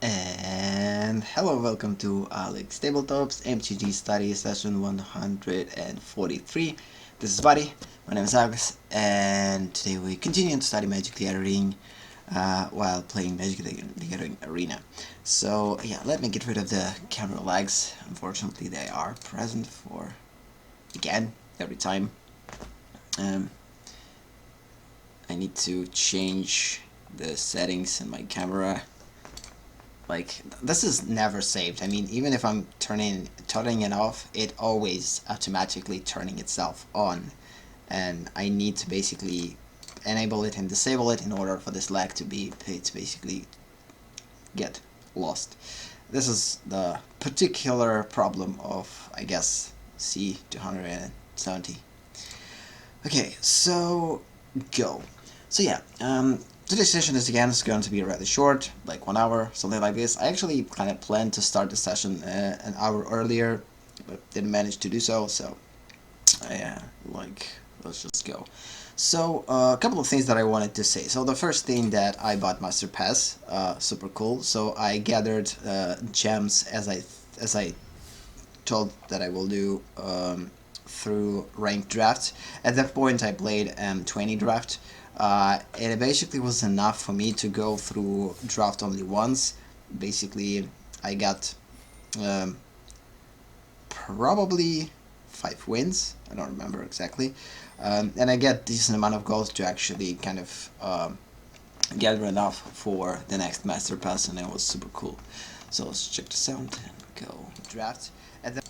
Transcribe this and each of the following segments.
And hello, welcome to AleksTabletops MTG Study session 143. This is Buddy, my name is Alex, and today we continue to study Magic the Gathering while playing Magic the Gathering Arena. So yeah, let me get rid of the camera lags. Unfortunately, they are present for, again, every time. I need to change the settings in my camera. Like, this is never saved. I mean, even if I'm turning it off, it always automatically turning itself on, and I need to basically enable it and disable it in order for this lag to basically get lost. This is the particular problem of, I guess, C270. Okay, so go. So yeah, today's session is going to be rather short, like 1 hour, something like this. I actually kind of planned to start the session an hour earlier, but didn't manage to do so, so let's just go. So a couple of things that I wanted to say. So the first thing, that I bought Master Pass, super cool. So I gathered gems as I told that I will do through ranked draft. At that point I played 20 draft. And it basically was enough for me to go through draft only once. Basically, I got probably 5 wins. I don't remember exactly. And I get decent amount of goals to actually kind of gather enough for the next Master Pass, and it was super cool. So let's check this out and go draft. And then,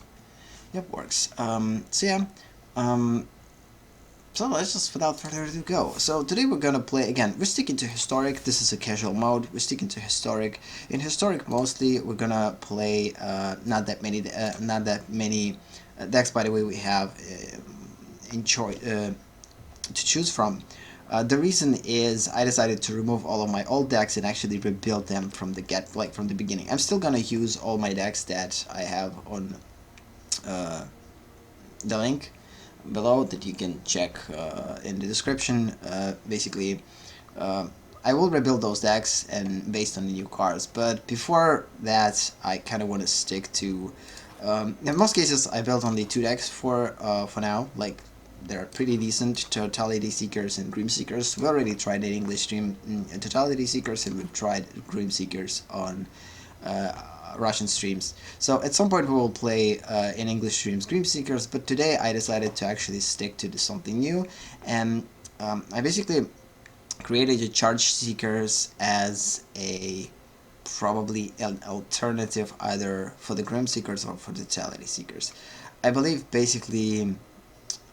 yep, works. So yeah. So let's just, without further ado, go. So today we're gonna play, again, we're sticking to Historic. This is a casual mode. We're sticking to Historic. In Historic, mostly we're gonna play not that many decks. By the way, we have to choose from. The reason is I decided to remove all of my old decks and actually rebuild them from the beginning. I'm still gonna use all my decks that I have on the link below that you can check in the description. Basically, I will rebuild those decks and based on the new cards, but before that I kind of want to stick to in most cases I built only 2 decks for now. Like, they're pretty decent: Totality Seekers and Grim Seekers. We already tried an English stream Totality Seekers, and we tried Grim Seekers on Russian streams. So at some point we will play in English streams Grim Seekers, but today I decided to actually stick to something new, and I basically created a Charge Seekers as probably an alternative either for the Grim Seekers or for the Totality Seekers. I believe basically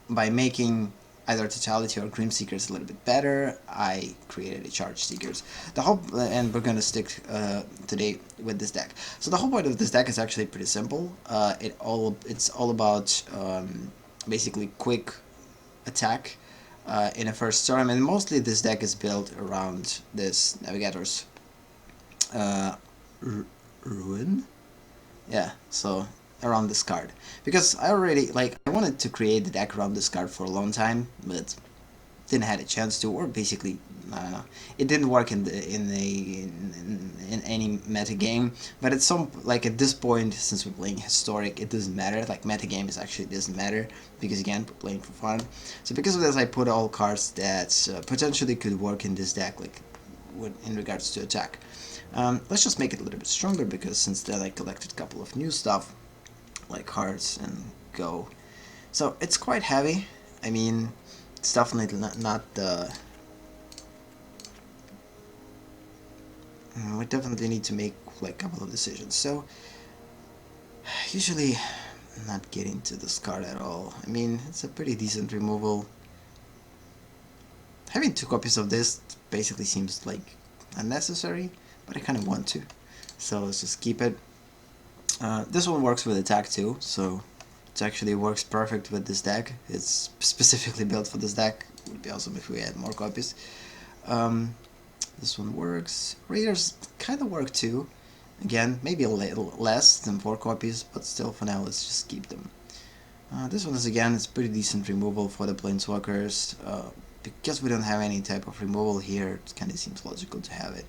by making either Totality or Grim Seekers a little bit better, I created a Charge Seekers. And we're gonna stick today with this deck. So the whole point of this deck is actually pretty simple. It's all about basically quick attack in a first turn, and mostly this deck is built around this Navigator's Ruin. Yeah, so around this card, because I wanted to create the deck around this card for a long time, but didn't have a chance to, or basically I don't know, it didn't work in any meta game. But at this point, since we're playing Historic, it doesn't matter. Like, meta games actually doesn't matter, because again, we're playing for fun. So because of this, I put all cards that potentially could work in this deck, like in regards to attack. Let's just make it a little bit stronger, because since then I collected a couple of new stuff like hearts and go. So it's quite heavy. I mean, it's definitely not the... we definitely need to make like a couple of decisions. So usually I'm not getting to this card at all. I mean, it's a pretty decent removal. Having 2 copies of this basically seems like unnecessary, but I kind of want to. So let's just keep it. This one works with attack too, so it actually works perfect with this deck. It's specifically built for this deck. It would be awesome if we had more copies. This one works. Raiders kind of work too. Again, maybe a little less than 4 copies, but still, for now, let's just keep them. This one is, again, it's pretty decent removal for the Planeswalkers. Because we don't have any type of removal here, it kind of seems logical to have it.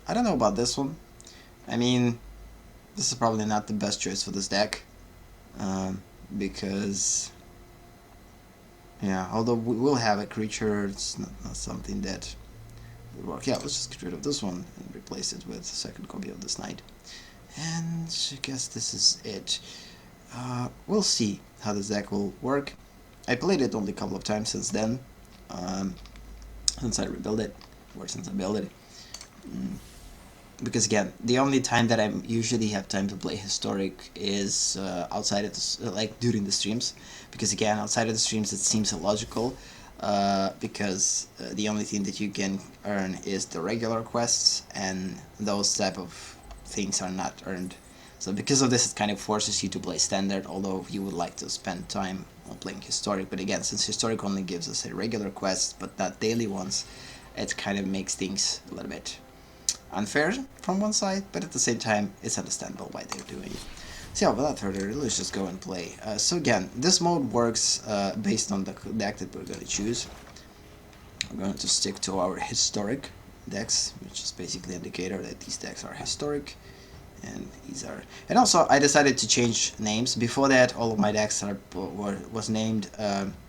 I don't know about this one. I mean, this is probably not the best choice for this deck, because, yeah, although we will have a creature, it's not something that would work. Yeah, let's just get rid of this one and replace it with a second copy of this knight. And I guess this is it. We'll see how this deck will work. I played it only a couple of times since then, since I rebuilt it, or since I built it. Because again, the only time that I usually have time to play historic is outside of the, like during the streams. Because again, outside of the streams, it seems illogical. Because the only thing that you can earn is the regular quests, and those type of things are not earned. So because of this, it kind of forces you to play standard, although you would like to spend time on playing historic. But again, since historic only gives us a regular quests, but not daily ones, it kind of makes things a little bit unfair from one side, but at the same time, it's understandable why they're doing it. So yeah, without further ado, let's just go and play. So again, this mode works based on the deck that we're going to choose. We're going to stick to our historic decks, which is basically an indicator that these decks are historic. And these are, and also I decided to change names. Before that, all of my decks was named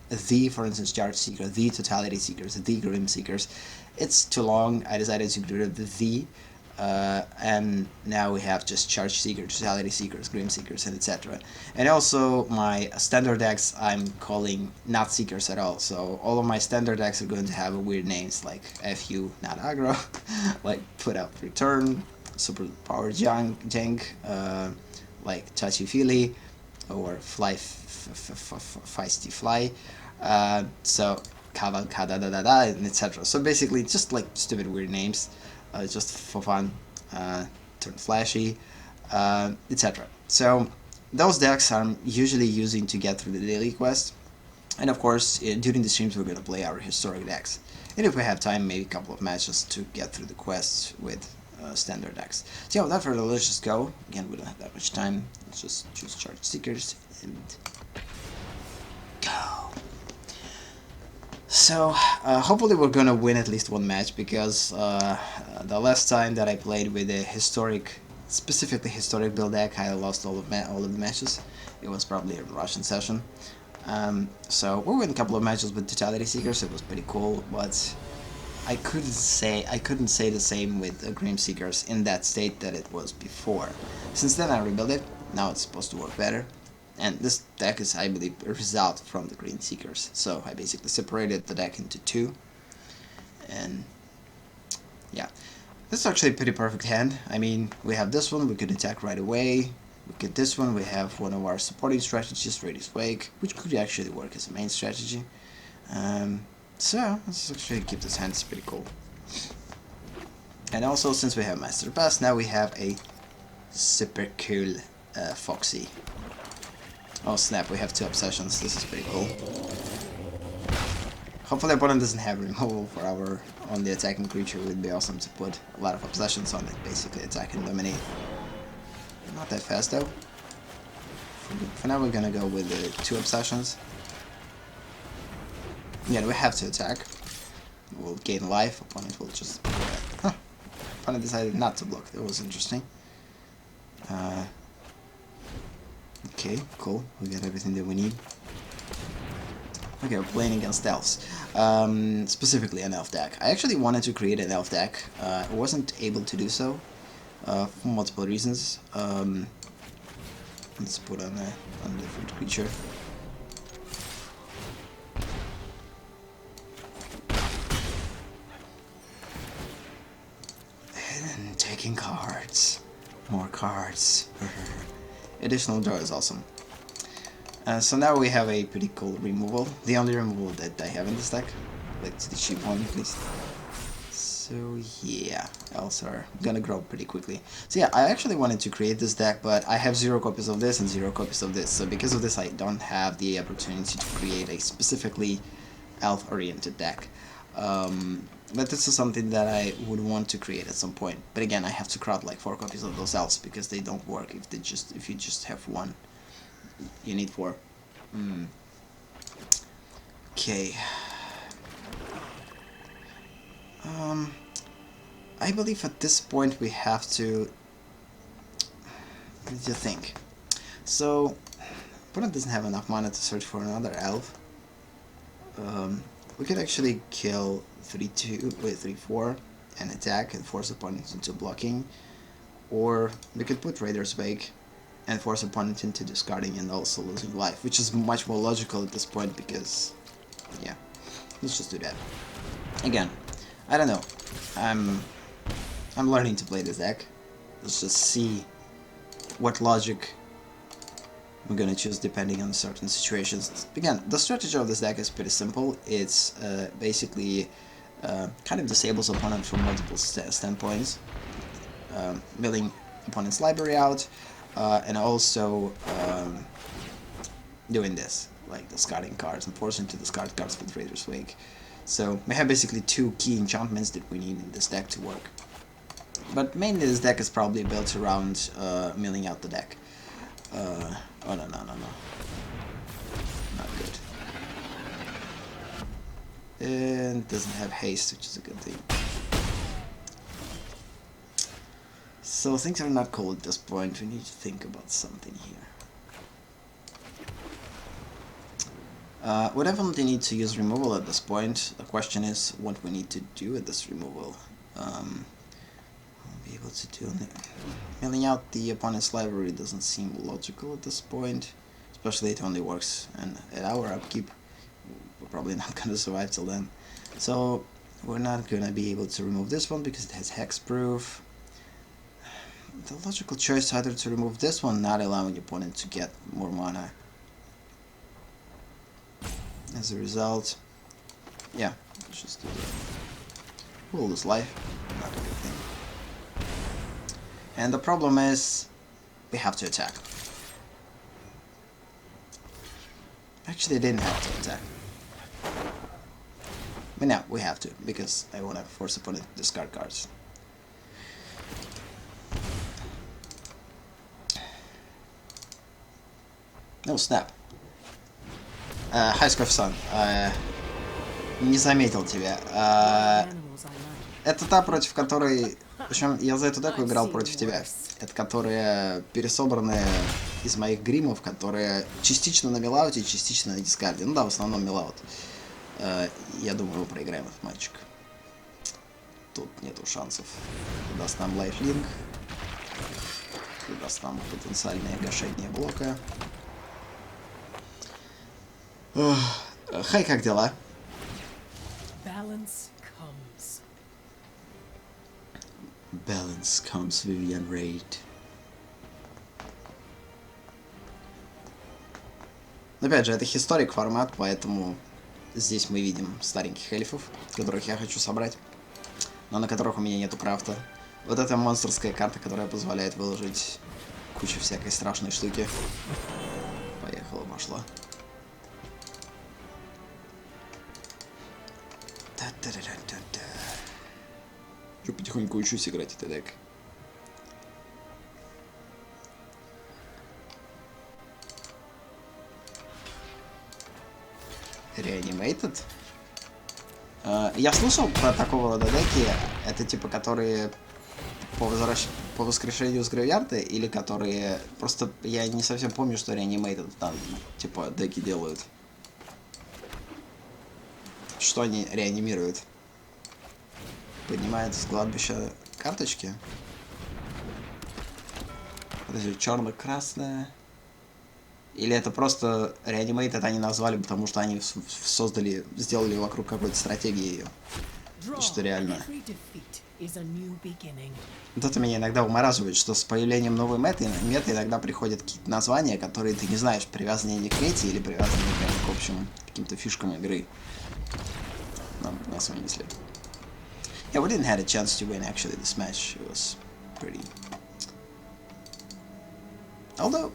the, for instance, Charge Seeker, the Totality Seekers, the Grim Seekers. It's too long. I decided to get rid of the, and now we have just Charge Seeker, Totality Seekers, Grim Seekers, and etc. And also my standard decks I'm calling not Seekers at all. So all of my standard decks are going to have weird names like FU, not aggro, like Put Out Return, Super Power Jank, like Touchy Feely, or Fly Feisty Fly, so Cavalcada da da da, and etc. So basically, just like stupid weird names, just for fun, turn flashy, etc. So those decks I'm usually using to get through the daily quest, and of course, during the streams we're gonna play our historic decks, and if we have time, maybe a couple of matches to get through the quests with standard decks. So yeah, without further ado, let's just go. Again, we don't have that much time. Let's just choose Charge Seekers and go. So hopefully we're gonna win at least one match, because the last time that I played with a historic, specifically historic build deck, I lost all of the matches. It was probably a Russian session. So we won a couple of matches with Totality Seekers. It was pretty cool, but I couldn't say the same with the Grim Seekers in that state that it was before. Since then I rebuilt it, now it's supposed to work better. And this deck is, I believe, a result from the Green Seekers. So I basically separated the deck into two. And yeah, this is actually a pretty perfect hand. I mean, we have this one, we could attack right away. We get this one, we have one of our supporting strategies, Radius Wake, which could actually work as a main strategy. So, let's actually keep this hand, it's pretty cool. And also, since we have Master Pass, now we have a super cool Foxy. Oh snap, we have 2 obsessions, this is pretty cool. Hopefully opponent doesn't have removal for our only attacking creature. It would be awesome to put a lot of obsessions on it, basically attack and dominate. Not that fast though. For now we're gonna go with the 2 obsessions. Yeah, we have to attack. We'll gain life, opponent will just... Huh. Opponent decided not to block, that was interesting. Okay, cool, we got everything that we need. Okay, we're playing against elves. Specifically an elf deck. I actually wanted to create an elf deck. I wasn't able to do so for multiple reasons. Let's put on a different creature. And taking cards. More cards. Additional draw is awesome. So now we have a pretty cool removal. The only removal that I have in this deck. Like the cheap one at least. So yeah, elves are gonna grow pretty quickly. So yeah, I actually wanted to create this deck, but I have 0 copies of this and 0 copies of this. So because of this, I don't have the opportunity to create a specifically elf-oriented deck. But this is something that I would want to create at some point. But again, I have to crowd like 4 copies of those elves because they don't work if you just have 1. You need 4. Okay. I believe at this point we have to think. So, opponent doesn't have enough mana to search for another elf. We could actually kill 3-4 and attack and force opponent into blocking, or we could put Raider's Wake and force opponent into discarding and also losing life, which is much more logical at this point because, yeah, let's just do that. Again, I don't know. I'm learning to play this deck. Let's just see what logic we're gonna choose depending on certain situations. Again, the strategy of this deck is pretty simple. It's basically kind of disables opponent from multiple standpoints, milling opponent's library out, and also doing this, like discarding cards and forcing to discard cards with Raider's Wake. So we have basically two key enchantments that we need in this deck to work. But mainly this deck is probably built around milling out the deck. Oh no. Not good. And doesn't have haste, which is a good thing. So things are not cool at this point. We need to think about something here. We definitely need to use removal at this point. The question is what we need to do with this removal. Be able to do it. Milling out the opponent's library doesn't seem logical at this point, especially it only works and at our upkeep. We're probably not gonna survive till then, so we're not gonna be able to remove this one because it has hexproof. The logical choice is either to remove this one, not allowing the opponent to get more mana. As a result, yeah, let's just do that. We'll lose life, not a good thing. And the problem is, we have to attack. Actually, I didn't have to attack. But now, we have to, because I want to force opponent to discard cards. No, snap. Hi, Scarf-san. Не заметил тебя. Это та, против которой... Причем я за эту деку играл против тебя. Это которые пересобранные из моих гримов, которые частично на милауте, частично на дискарде. Ну да, в основном милаут. Я думаю, мы проиграем этот матчик. Тут нету шансов. Даст нам лайфлинк. Даст нам потенциальное гашение блока. Хай, как дела? Balance comes Vivian Raid. Опять же, это историк формат, поэтому здесь мы видим стареньких эльфов, которых я хочу собрать, но на которых у меня нету крафта. Вот эта монстрская карта, которая позволяет выложить кучу всякой страшной штуки. Поехала, пошла. Я потихоньку учусь играть этот дек. Reanimated? Я слышал про такого рода деки. Это типа которые по воскрешению с гравиарда, или которые... Просто я не совсем помню, что Reanimated там типа деки делают. Что они реанимируют? Поднимает с кладбища карточки. Подожди, черно-красная. Или это просто Reanimated они назвали, потому что они сделали вокруг какой-то стратегии ее. Что реально. Вот это меня иногда умораживает, что с появлением новой меты иногда приходят какие-то названия, которые ты не знаешь, привязаны они к мете или привязаны к общим каким-то фишкам игры. Нам нас вынесли. Yeah, we didn't have a chance to win actually this match. It was pretty... Although,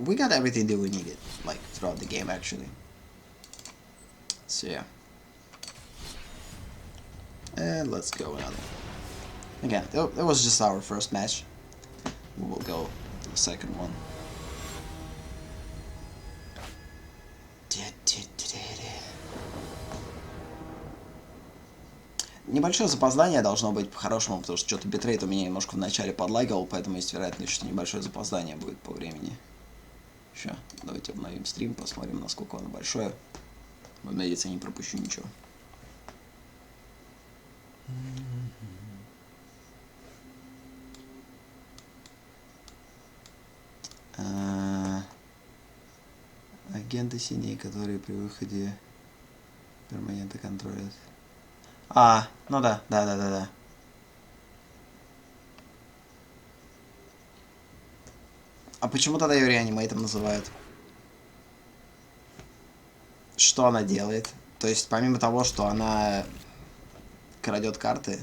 we got everything that we needed, like, throughout the game actually. So yeah. And let's go another. Again, that was just our first match. We will go to the second one. Небольшое запоздание должно быть по-хорошему, потому что что-то битрейт у меня немножко в начале подлагивал, поэтому есть вероятность, что небольшое запоздание будет по времени. Сейчас, давайте обновим стрим, посмотрим, насколько он большое. Надеюсь, я не пропущу ничего. Агенты синие, которые при выходе перманентно контролят. Ну да. А почему тогда ее реанимейтом называют? Что она делает? То есть, помимо того, что она крадет карты.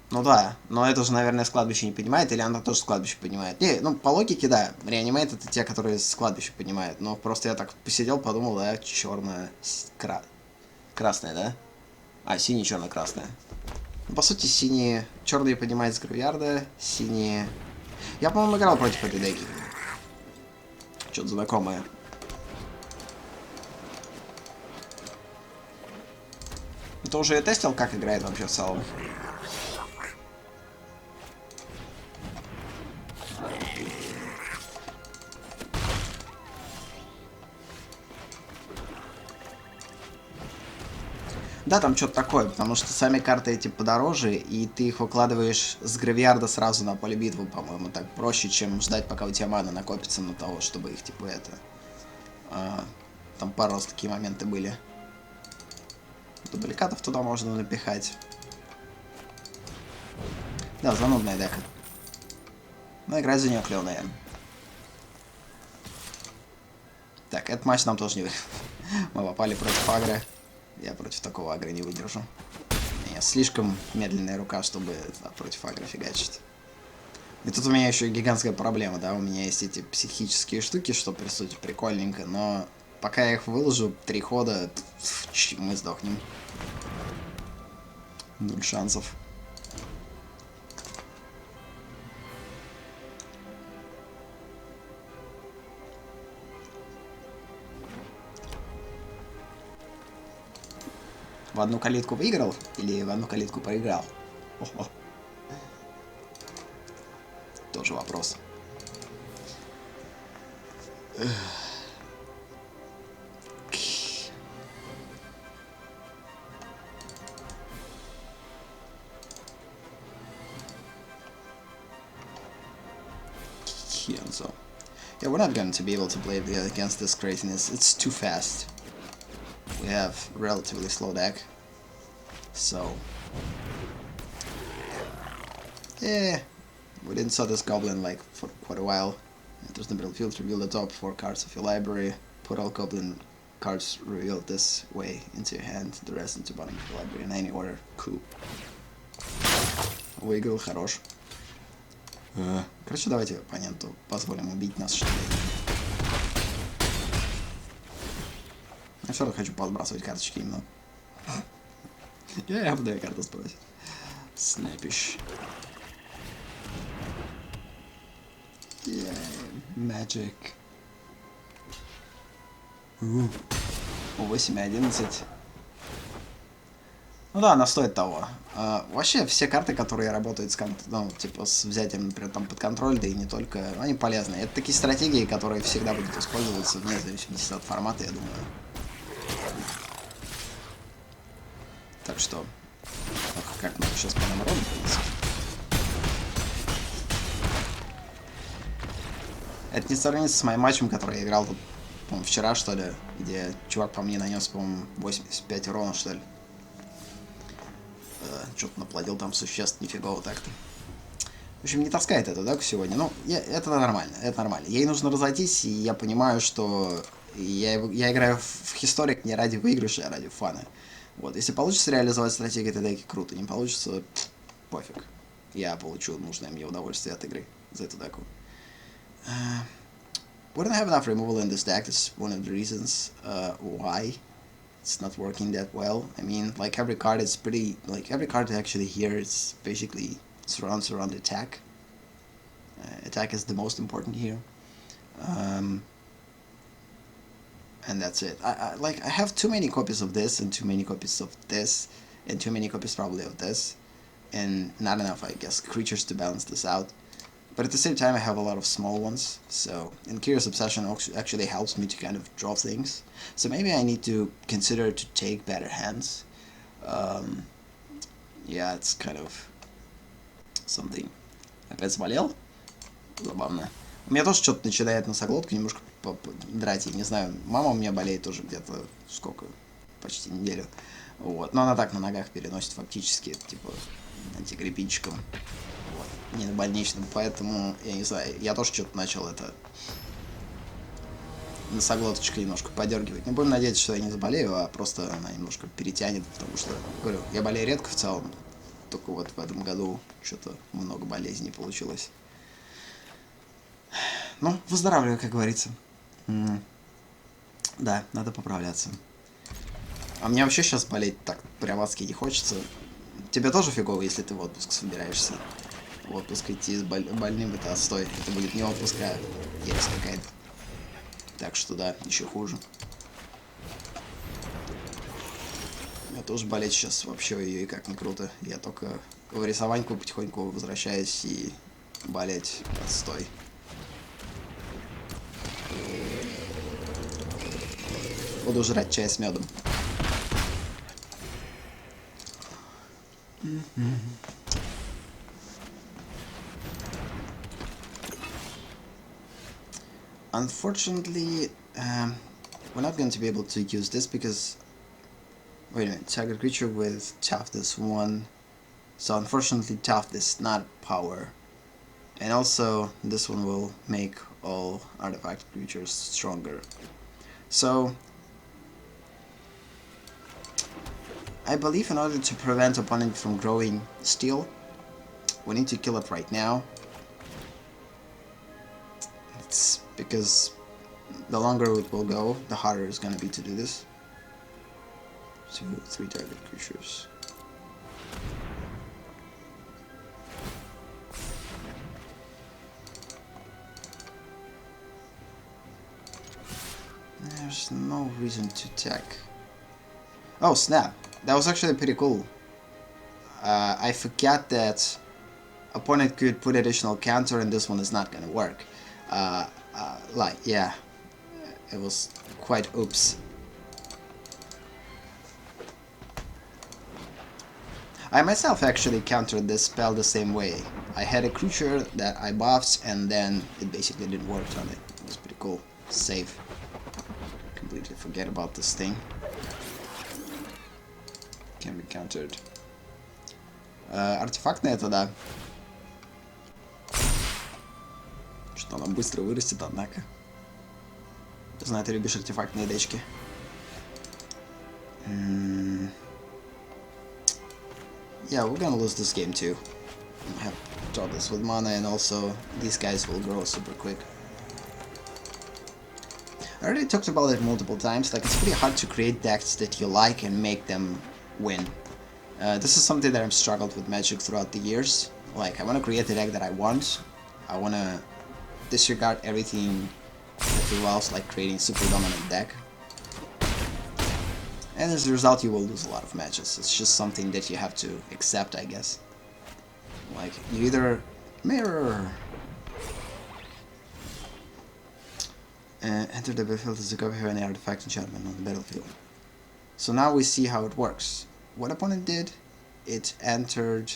Ну да, но это же, наверное, с кладбища не понимает, или она тоже с кладбища понимает. Не, ну, по логике, да, реанимейт это те, которые с кладбища понимают. Но просто я так посидел, подумал, да, черная, красная, да? Синий, черная, красная. Ну, по сути, синие, черные поднимают с гравиарда, синие... Я, по-моему, играл против этой деки. Что-то знакомое. Ты уже тестил, как играет вообще в целом? Да, там что-то такое, потому что сами карты эти подороже, и ты их выкладываешь с гравиарда сразу на поле битвы, по-моему, так проще, чем ждать, пока у тебя мана накопится на того, чтобы их, типа, там пару раз такие моменты были. Дубликатов туда можно напихать. Да, занудная дека. Но играть за нее клево, наверное. Так, этот матч нам тоже не выиграл. Мы попали против агро. Я против такого агро не выдержу. У меня слишком медленная рука, чтобы против агро фигачить. И тут у меня еще гигантская проблема, да, у меня есть эти психические штуки, что при сути прикольненько, но пока я их выложу, 3 хода, мы сдохнем. 0 шансов. В одну калитку выиграл или в одну калитку проиграл? Ого. Тоже вопрос. Kenzo. Yeah, we're not going to be able to play against this craziness. It's too fast. We have relatively slow deck. So... yeah, we didn't saw this goblin like for quite a while. Enters the battlefield, reveal the top 4 cards of your library. Put all goblin cards revealed this way into your hand, the rest into bottom of your library in any order. Cool. Выиграл, хорош. Короче, давайте оппоненту позволим убить нас, что ли. Я все равно хочу подбрасывать карточки именно. Я буду карту сбросить. Снэпиш. Yeah, magic. 8-11. Ну да, она стоит того. Вообще, все карты, которые работают с, ну, типа, с взятием, например, там, под контроль, да и не только, они полезны. Это такие стратегии, которые всегда будут использоваться вне зависимости от формата, я думаю. Так что, как нам сейчас по нам ровно принесет? Это не сравнится с моим матчем, который я играл тут, по-моему, вчера, что ли, где чувак по мне нанес, по-моему, 85 урона, что ли. Что-то наплодил там существ нифигово так-то. В общем, не таскает это, да, сегодня. Ну, это нормально, это нормально. Ей нужно разойтись, и я понимаю, что я играю в историк не ради выигрыша, а ради фана. Вот, если получится реализовать стратегию этой деки, круто. Не получится, пофиг. Я получу нужное мне удовольствие от игры за эту деку. We don't have enough removal in this deck. That's one of the reasons why it's not working that well. I mean, like every card is pretty, like every card actually here is basically surrounds around attack. Attack is the most important here. and that's it. I have too many copies of this, and too many copies of this, and too many copies probably of this, and not enough, I guess, creatures to balance this out. But at the same time, I have a lot of small ones, so, and Curious Obsession actually helps me to kind of draw things. So maybe I need to consider to take better hands. Yeah, it's kind of something. Опять заболел? Забавно. У меня тоже что-то начинает носоглотку немножко драть, я не знаю. Мама у меня болеет тоже где-то, сколько, почти неделю. Вот. Но она так на ногах переносит фактически, типа, антигриппинчиком. Вот. Не на больничном, поэтому, я не знаю, я тоже что-то начал это носоглоточкой немножко подергивать. Но будем надеяться, что я не заболею, а просто она немножко перетянет, потому что, говорю, я болею редко в целом, только вот в этом году что-то много болезней получилось. Ну, выздоравливаю, как говорится. Да, надо поправляться. А мне вообще сейчас болеть так прям адски не хочется. Тебе тоже фигово, если ты в отпуск собираешься. В отпуск идти с больным — это отстой. Это будет не отпуск, а ересь какая-то. Так что да, еще хуже. Я тоже болеть сейчас вообще и как не круто. Я только в рисованьку потихоньку возвращаюсь, и болеть отстой. Буду жрать чай с медом. Unfortunately, we're not going to be able to use this because, wait a minute, target creature with toughness 1. So unfortunately toughness, not power. And also this one will make all artifact creatures stronger. So I believe in order to prevent opponent from growing steel, we need to kill it right now. It's because the longer it will go, the harder it's gonna be to do this. 2, 3 target creatures. There's no reason to attack. Oh snap! That was actually pretty cool. I forgot that opponent could put additional counter and this one is not gonna work. Like, yeah, it was quite oops. I myself actually countered this spell the same way. I had a creature that I buffed and then it basically didn't work on it. It was pretty cool. Save. Completely forget about this thing. Can be countered. Артефактная это да. Что она быстро вырастет, однако. Знаю, ты любишь артефактные дечки. Yeah, we're gonna lose this game too. I have to draw this with mana, and also these guys will grow super quick. I already talked about it multiple times. Like, it's pretty hard to create decks that you like and make them win. This is something that I've struggled with Magic throughout the years. Like, I want to create the deck that I want. I want to disregard everything that involves like creating super dominant deck. And as a result, you will lose a lot of matches. It's just something that you have to accept, I guess. Like, you either mirror. Enter the battlefield as a copy of any artifact enchantment on the battlefield. So now we see how it works. What opponent did, it entered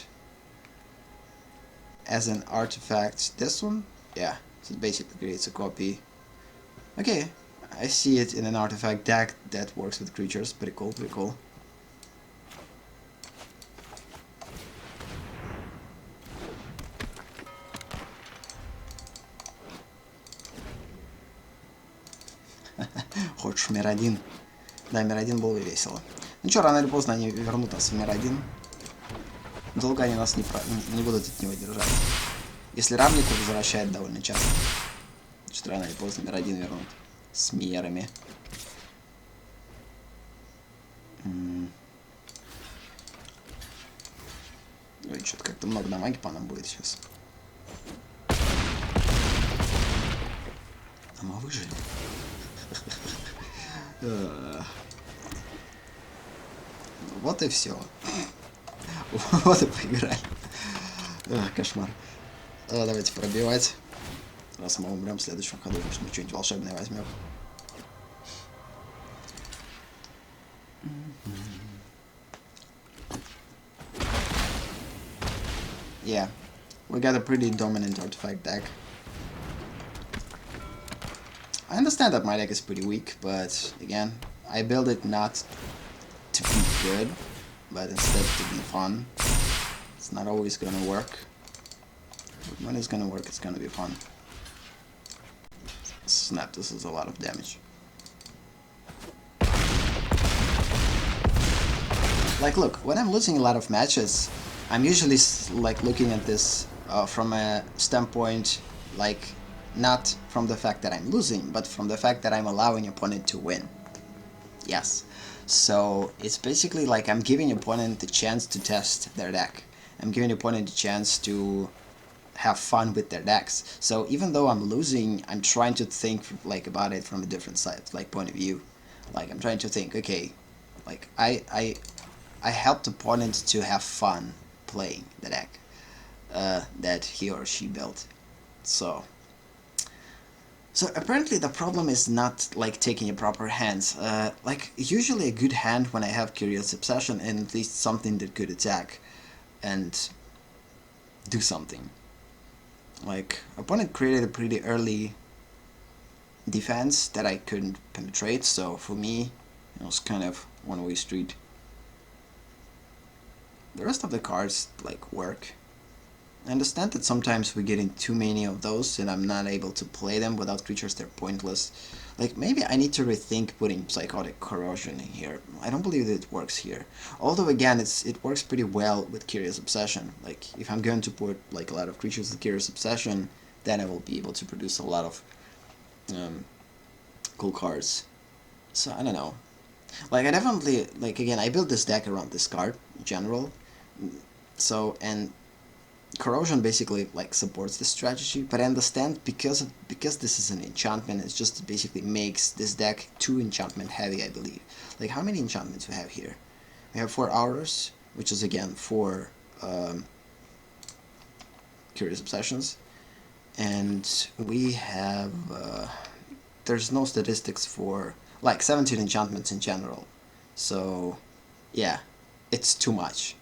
as an artifact this one. Yeah, so it basically creates a copy. Okay, I see it in an artifact deck that works with creatures. Pretty cool, pretty cool. Хочешь мир один? Да, мир один было бы весело. Ну что, рано или поздно они вернут нас в мир один. Долго они нас не будут от него держать. Если равнику возвращает довольно часто. Значит, рано или поздно мир один вернут. С мирами. Ой, что-то как-то много дамаги по нам будет сейчас. А мы выжили. Вот и все. Вот и поиграли. Кошмар. Давайте пробивать. Раз мы умрем в следующем ходу, может мы что-нибудь волшебное возьмем. Yeah, we got a pretty dominant artifact deck. I understand that my deck is pretty weak, but again, I build it not to be good, but instead to be fun. It's not always gonna work, but when it's gonna work, it's gonna be fun. Snap, this is a lot of damage. Like, look, when I'm losing a lot of matches, I'm usually like looking at this from a standpoint, like, not from the fact that I'm losing, but from the fact that I'm allowing opponent to win. Yes. So it's basically like I'm giving opponent the chance to test their deck. I'm giving opponent the chance to have fun with their decks. So even though I'm losing, I'm trying to think like about it from a different side, like point of view. Like I'm trying to think, okay, like I helped opponent to have fun playing the deck that he or she built. So apparently the problem is not like taking a proper hand. Like usually a good hand when I have Curious Obsession and at least something that could attack and do something. Like opponent created a pretty early defense that I couldn't penetrate, so for me it was kind of one-way street. The rest of the cards like work. I understand that sometimes we're getting too many of those and I'm not able to play them without creatures, they're pointless. Like maybe I need to rethink putting Psychotic Corrosion in here. I don't believe that it works here. Although again it works pretty well with Curious Obsession. Like if I'm going to put like a lot of creatures with Curious Obsession, then I will be able to produce a lot of cool cards. So I don't know. Like I definitely, like again, I built this deck around this card in general. So, and Corrosion basically like supports this strategy, but I understand because this is an enchantment, it just basically makes this deck too enchantment heavy, I believe. Like how many enchantments we have here? We have 4 Hours, which is again 4 Curious Obsessions, and we have there's no statistics for like 17 enchantments in general. So yeah, it's too much.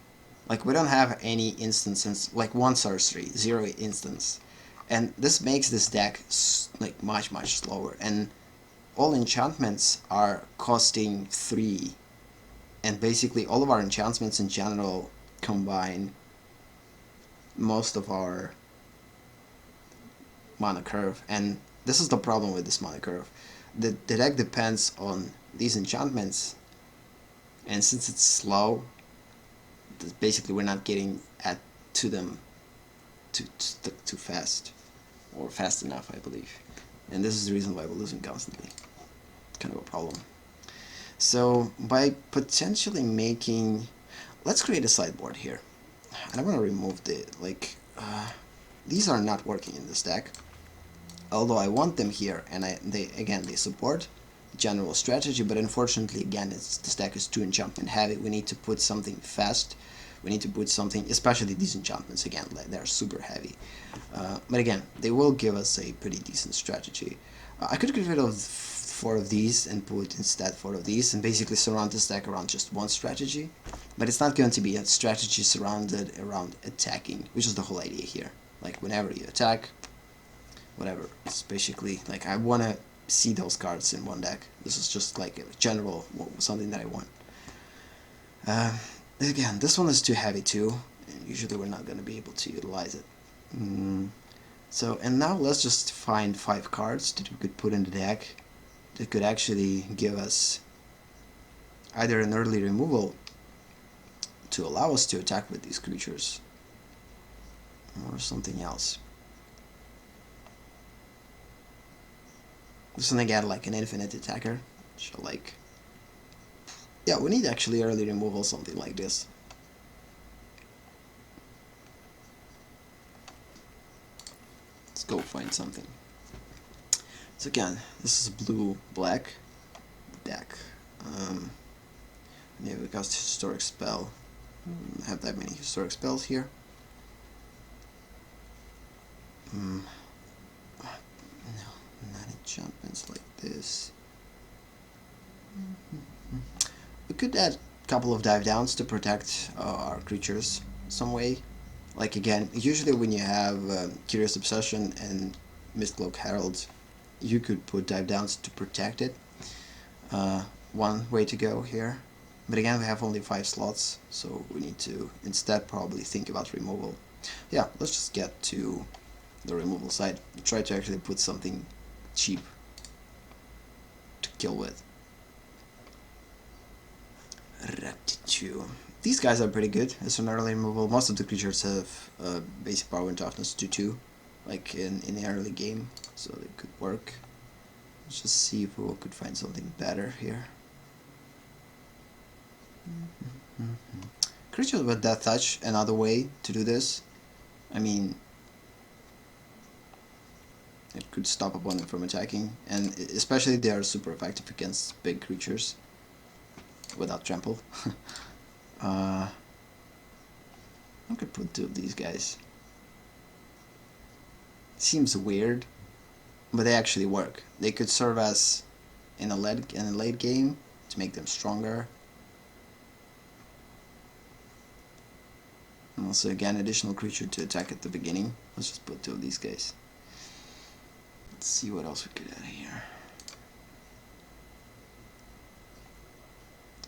Like we don't have any instances, like 1 sorcery, 0 instance, and this makes this deck like much slower, and all enchantments are costing 3, and basically all of our enchantments in general combine most of our mana curve, and this is the problem with this mana curve. The deck depends on these enchantments, and since it's slow, basically we're not getting to them too fast, or fast enough, I believe, and this is the reason why we're losing constantly. It's kind of a problem. So by potentially making, let's create a sideboard here, and I want to remove the these are not working in this deck, although I want them here, and they support general strategy, but unfortunately again this deck is too enchantment heavy. We need to put something fast. We need to put something, especially these enchantments again, they're super heavy, but again they will give us a pretty decent strategy. I could get rid of 4 of these and put instead 4 of these and basically surround this deck around just one strategy, but it's not going to be a strategy surrounded around attacking, which is the whole idea here. Like whenever you attack, whatever, it's basically like I want to see those cards in one deck. This is just like a general something that I want. Again, this one is too heavy too, and usually we're not going to be able to utilize it. So, and now let's just find 5 cards that we could put in the deck that could actually give us either an early removal to allow us to attack with these creatures, or something else. This one again, like an infinite attacker, so like, yeah, we need actually early removal, something like this. Let's go find something. So again, this is blue-black deck. Yeah, we cast historic spell. Have that many historic spells here. No, not enchantments like this. We could add a couple of dive downs to protect our creatures some way. Like again, usually when you have Curious Obsession and Mistcloak Herald, you could put dive downs to protect it. One way to go here. But again, we have only 5 slots, so we need to instead probably think about removal. Yeah, let's just get to the removal side. Try to actually put something cheap to kill with. These guys are pretty good as an early removal. Most of the creatures have basic power and toughness 2/2, like in the early game, so they could work. Let's just see if we could find something better here. Creatures with Death Touch, another way to do this. I mean, it could stop opponent from attacking, and especially they are super effective against big creatures without trample. I could put 2 of these guys. Seems weird, but they actually work. They could serve as in a late game to make them stronger. And also again, additional creature to attack at the beginning. Let's just put 2 of these guys. Let's see what else we could add here.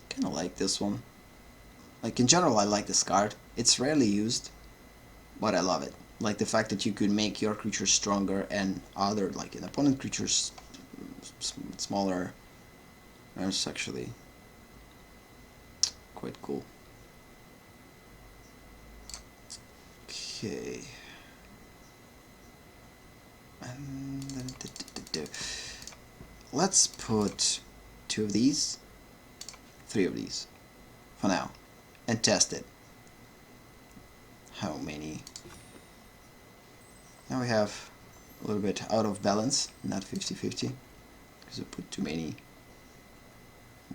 Kinda like this one. Like in general, I like this card. It's rarely used, but I love it. Like the fact that you could make your creature stronger and other, like an opponent creatures smaller. That's actually quite cool. Okay. And let's put 2 of these, 3 of these for now, and test it. How many? Now we have a little bit out of balance, not 50-50, because I put too many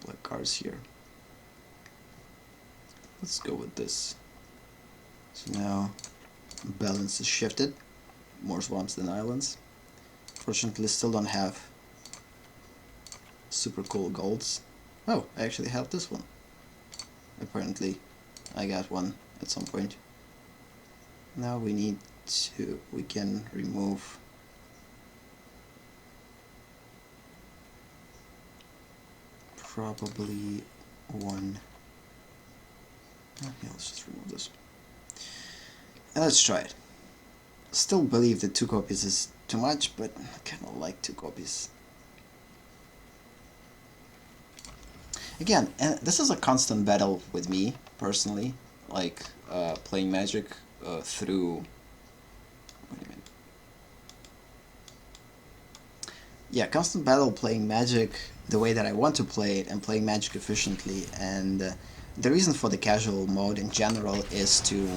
black cards here. Let's go with this. So now balance is shifted, more swamps than islands. Fortunately, still don't have super cool golds. Oh, I actually have this one. Apparently, I got one at some point. Now we need to, we can remove probably 1. Okay, let's just remove this. And let's try it. Still believe that 2 copies is too much, but I kind of like 2 copies. Again, and this is a constant battle with me, personally, like playing Magic through... Wait a minute. Yeah, constant battle playing Magic the way that I want to play it and playing Magic efficiently, and the reason for the casual mode in general is to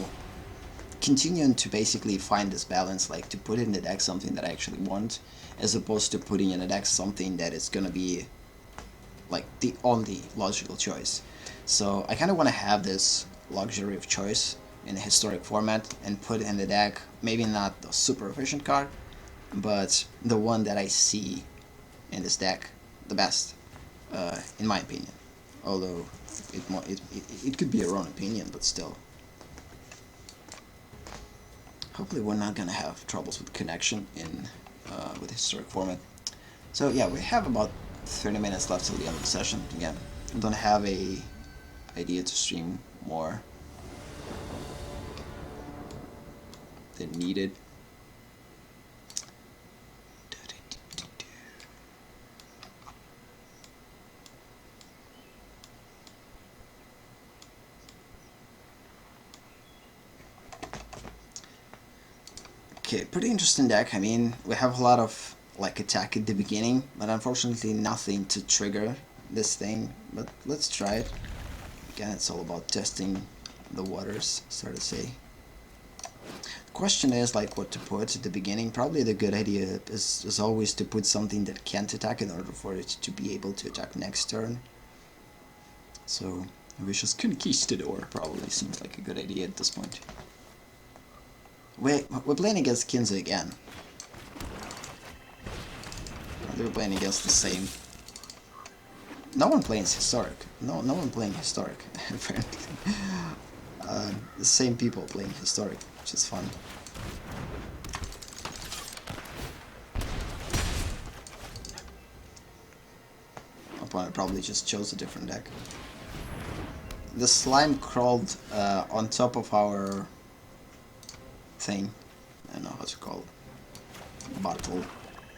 continue to basically find this balance, like to put in the deck something that I actually want, as opposed to putting in the deck something that is gonna be like the only logical choice. So I kind of want to have this luxury of choice in a historic format and put in the deck maybe not the super efficient card, but the one that I see in this deck the best, in my opinion. Although it could be a wrong opinion, but still. Hopefully we're not gonna have troubles with connection in with historic format. So yeah, we have about 30 minutes left till the end of the session. Again, I don't have a idea to stream more than needed. Okay, pretty interesting deck. I mean, we have a lot of like attack at the beginning, but unfortunately nothing to trigger this thing. But let's try it. Again, it's all about testing the waters, so to say. Question is like what to put at the beginning. Probably the good idea is always to put something that can't attack in order for it to be able to attack next turn. So Vicious Conquistador probably seems like a good idea at this point. We're playing against Kinza again. They're playing against the same. No one plays Historic. No one playing Historic, apparently. The same people playing Historic, which is fun. Opponent probably just chose a different deck. The slime crawled on top of our thing. I don't know how to call it. Bottle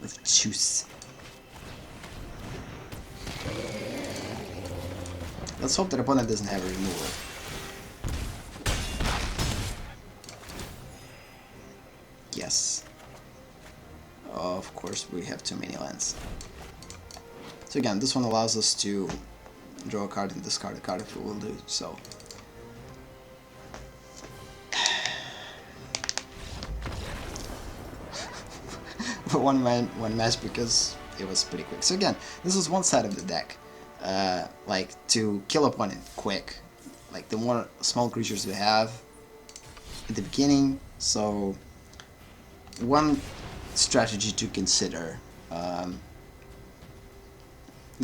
with juice. Let's hope that opponent doesn't have a removal. Yes. Of course, we have too many lands. So again, this one allows us to draw a card and discard a card if we will do so. one match because it was pretty quick. So again, this is one side of the deck. Like to kill opponent quick. Like the more small creatures we have at the beginning. So one strategy to consider.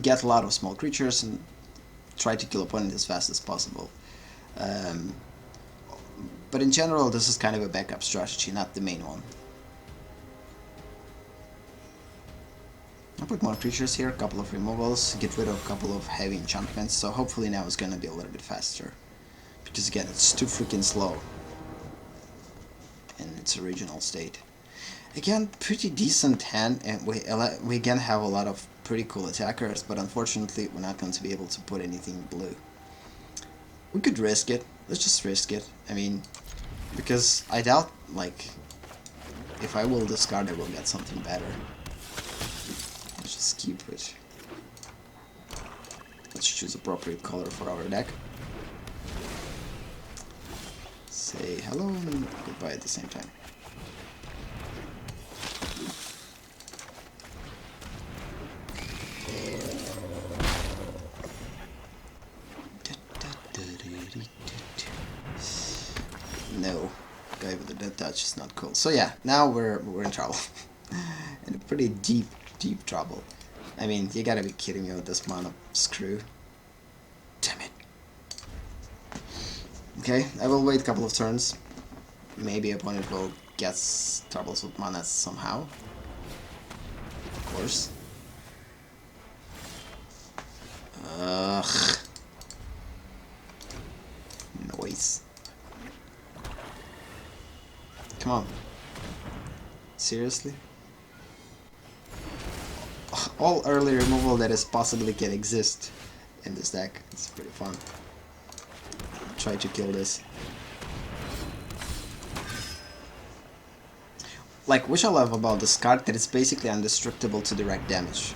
Get a lot of small creatures and try to kill opponent as fast as possible. But in general, this is kind of a backup strategy, not the main one. I'll put more creatures here, a couple of removals, get rid of a couple of heavy enchantments, so hopefully now it's gonna be a little bit faster. Because again, it's too freaking slow in its original state. Again, pretty decent hand, and we again have a lot of pretty cool attackers, but unfortunately we're not going to be able to put anything blue. We could risk it, let's just risk it. I mean, because I doubt, like, if I will discard I will get something better. Let's just keep it. Let's choose appropriate color for our deck. Say hello and goodbye at the same time. No, guy with the dead touch is not cool. So yeah, now we're in trouble. In a pretty deep trouble. I mean, you gotta be kidding me with this mana screw. Damn it. Okay, I will wait a couple of turns. Maybe opponent will get troubles with mana somehow. Of course. Ugh. Noise. Come on. Seriously? All early removal that is possibly can exist in this deck. It's pretty fun. Try to kill this. Like, which I love about this card, that it's basically indestructible to direct damage.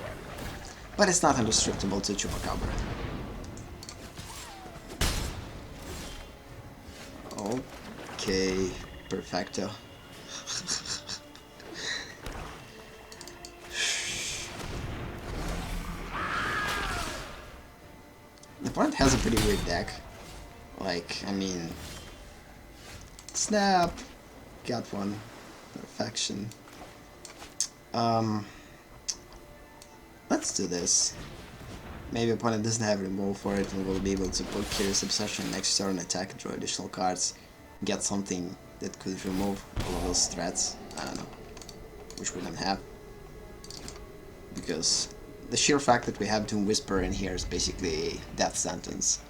But it's not indestructible to Chupacabra. Okay, perfecto. The opponent has a pretty weird deck. Like, I mean... Snap! Got one. Perfection. Let's do this. Maybe opponent doesn't have removal for it and we'll be able to put Curious Obsession next turn, attack and draw additional cards. Get something that could remove all of those threats. I don't know. Which we don't have. Because the sheer fact that we have Doom Whisper in here is basically a death sentence.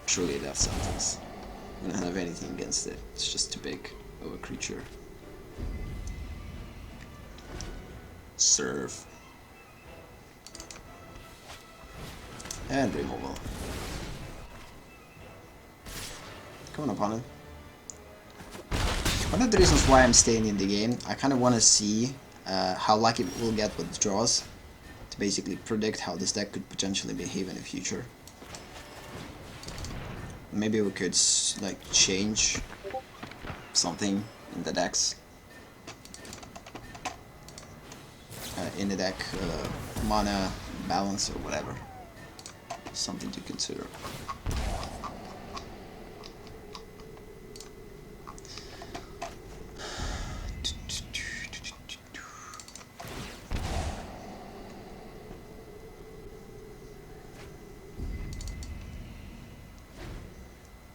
Truly a death sentence. We don't have anything against it. It's just too big of a creature. Serve. And removal. Come on, opponent. One of the reasons why I'm staying in the game, I kind of want to see how lucky we'll get with draws, to basically predict how this deck could potentially behave in the future. Maybe we could like change something in the decks. In the deck, mana balance or whatever. Something to consider.